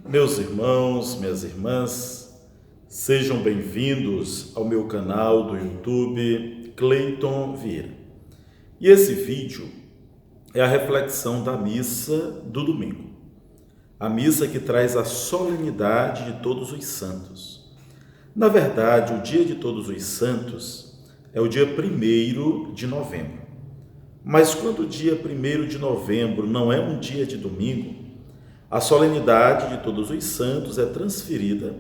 Meus irmãos, minhas irmãs, sejam bem-vindos ao meu canal do YouTube Cleiton Vieira. E esse vídeo é a reflexão da missa do domingo. A missa que traz a solenidade de Todos os Santos. Na verdade, o dia de Todos os Santos é o dia 1º de novembro. Mas quando o dia 1º de novembro não é um dia de domingo, a solenidade de Todos os Santos é transferida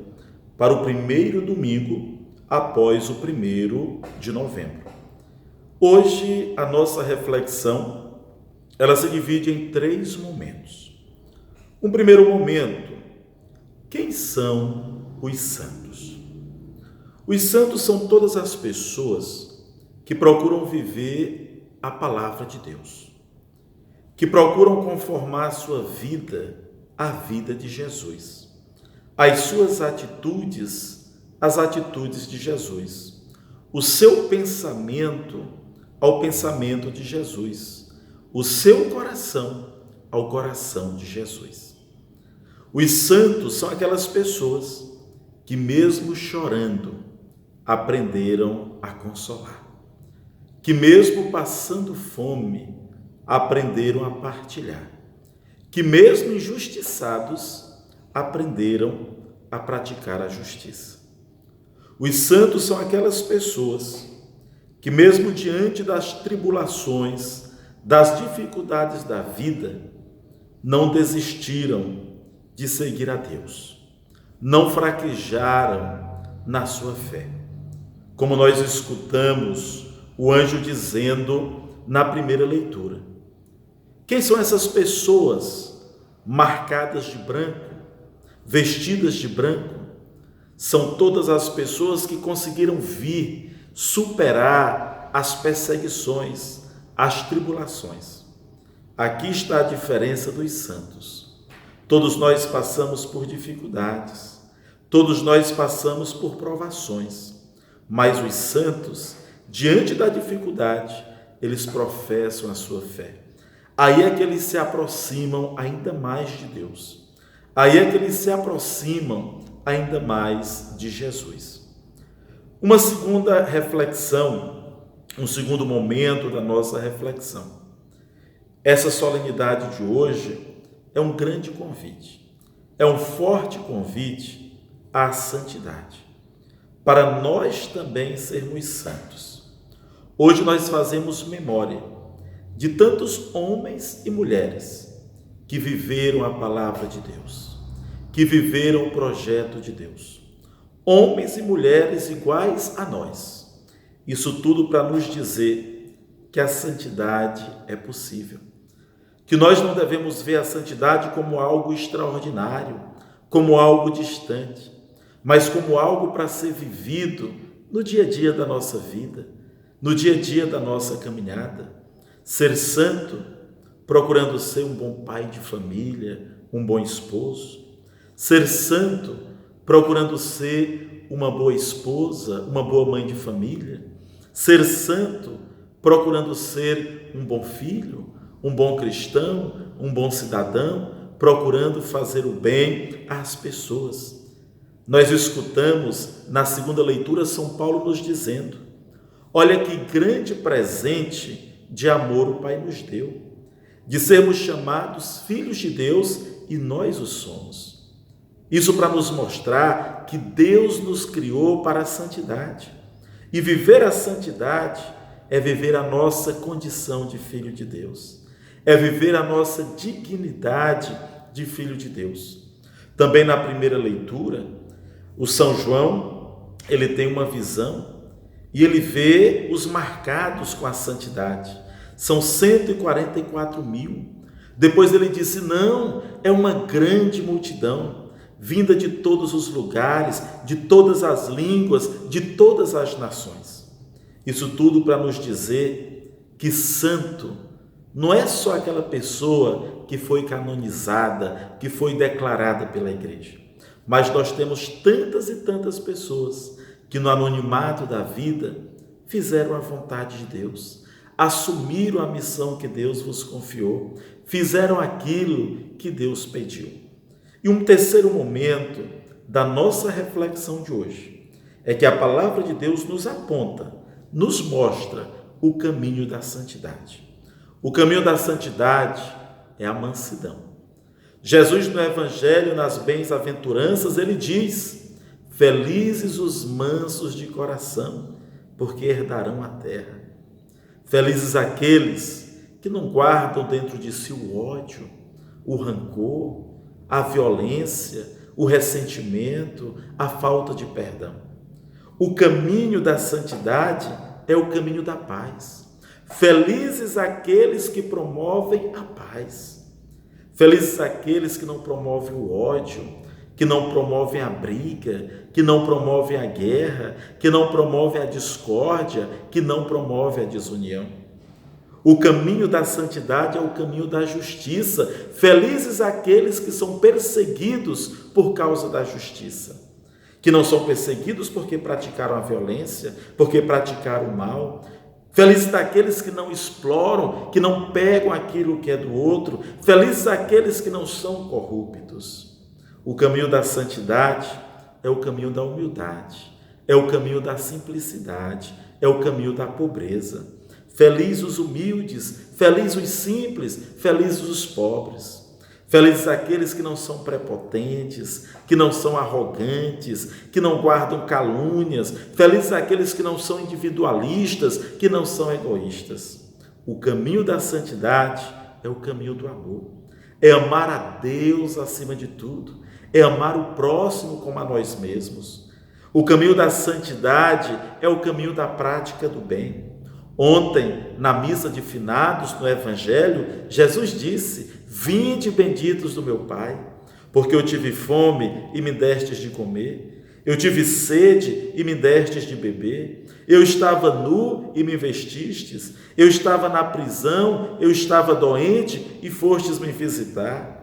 para o primeiro domingo após o 1º de novembro. Hoje, a nossa reflexão, ela se divide em 3 momentos. Um primeiro momento, quem são os santos? Os santos são todas as pessoas que procuram viver a palavra de Deus, que procuram conformar a sua vida à vida de Jesus, as suas atitudes, as atitudes de Jesus, o seu pensamento ao pensamento de Jesus, o seu coração ao coração de Jesus. Os santos são aquelas pessoas que, mesmo chorando, aprenderam a consolar, que, mesmo passando fome, aprenderam a partilhar, que mesmo injustiçados, aprenderam a praticar a justiça. Os santos são aquelas pessoas que, mesmo diante das tribulações, das dificuldades da vida, não desistiram de seguir a Deus, não fraquejaram na sua fé. Como nós escutamos o anjo dizendo na primeira leitura. Quem são essas pessoas marcadas de branco, vestidas de branco? São todas as pessoas que conseguiram superar as perseguições, as tribulações. Aqui está a diferença dos santos. Todos nós passamos por dificuldades, todos nós passamos por provações, mas os santos, diante da dificuldade, eles professam a sua fé. Aí é que eles se aproximam ainda mais de Deus. Aí é que eles se aproximam ainda mais de Jesus. Uma segunda reflexão, um segundo momento da nossa reflexão. Essa solenidade de hoje é um grande convite, é um forte convite à santidade, para nós também sermos santos. Hoje nós fazemos memória de tantos homens e mulheres que viveram a palavra de Deus, que viveram o projeto de Deus. Homens e mulheres iguais a nós. Isso tudo para nos dizer que a santidade é possível. Que nós não devemos ver a santidade como algo extraordinário, como algo distante, mas como algo para ser vivido no dia a dia da nossa vida, no dia a dia da nossa caminhada. Ser santo, procurando ser um bom pai de família, um bom esposo. Ser santo, procurando ser uma boa esposa, uma boa mãe de família. Ser santo, procurando ser um bom filho, um bom cristão, um bom cidadão, procurando fazer o bem às pessoas. Nós escutamos na segunda leitura São Paulo nos dizendo: olha que grande presente de amor o Pai nos deu, de sermos chamados filhos de Deus, e nós o somos. Isso para nos mostrar que Deus nos criou para a santidade, e viver a santidade é viver a nossa condição de filho de Deus, é viver a nossa dignidade de filho de Deus. Também na primeira leitura, o São João, ele tem uma visão, e ele vê os marcados com a santidade. São 144.000. Depois ele disse, não, é uma grande multidão, vinda de todos os lugares, de todas as línguas, de todas as nações. Isso tudo para nos dizer que santo não é só aquela pessoa que foi canonizada, que foi declarada pela igreja. Mas nós temos tantas e tantas pessoas que no anonimato da vida fizeram a vontade de Deus, assumiram a missão que Deus vos confiou, fizeram aquilo que Deus pediu. E um terceiro momento da nossa reflexão de hoje é que a palavra de Deus nos aponta, nos mostra o caminho da santidade. O caminho da santidade é a mansidão. Jesus no Evangelho, nas bem-aventuranças, ele diz: felizes os mansos de coração, porque herdarão a terra. Felizes aqueles que não guardam dentro de si o ódio, o rancor, a violência, o ressentimento, a falta de perdão. O caminho da santidade é o caminho da paz. Felizes aqueles que promovem a paz. Felizes aqueles que não promovem o ódio, que não promovem a briga, que não promovem a guerra, que não promovem a discórdia, que não promovem a desunião. O caminho da santidade é o caminho da justiça. Felizes aqueles que são perseguidos por causa da justiça. Que não são perseguidos porque praticaram a violência, porque praticaram o mal. Felizes aqueles que não exploram, que não pegam aquilo que é do outro. Felizes aqueles que não são corruptos. O caminho da santidade é o caminho da humildade, é o caminho da simplicidade, é o caminho da pobreza. Felizes os humildes, felizes os simples, felizes os pobres. Felizes aqueles que não são prepotentes, que não são arrogantes, que não guardam calúnias. Felizes aqueles que não são individualistas, que não são egoístas. O caminho da santidade é o caminho do amor. É amar a Deus acima de tudo. É amar o próximo como a nós mesmos. O caminho da santidade é o caminho da prática do bem. Ontem, na missa de finados, no Evangelho, Jesus disse: vinde benditos do meu Pai, porque eu tive fome e me destes de comer, eu tive sede e me destes de beber, eu estava nu e me vestistes, eu estava na prisão, eu estava doente e fostes me visitar.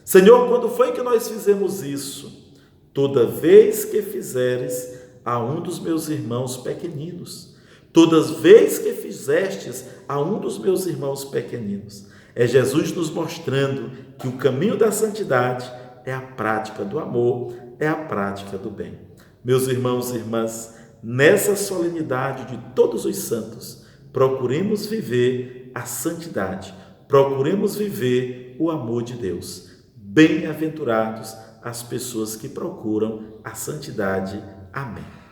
Senhor, quando foi que nós fizemos isso? Toda vez que fizeres a um dos meus irmãos pequeninos. Todas vez que fizestes a um dos meus irmãos pequeninos. É Jesus nos mostrando que o caminho da santidade é a prática do amor, é a prática do bem. Meus irmãos e irmãs, nessa solenidade de todos os santos, procuremos viver a santidade, procuremos viver o amor de Deus. Bem-aventurados as pessoas que procuram a santidade. Amém.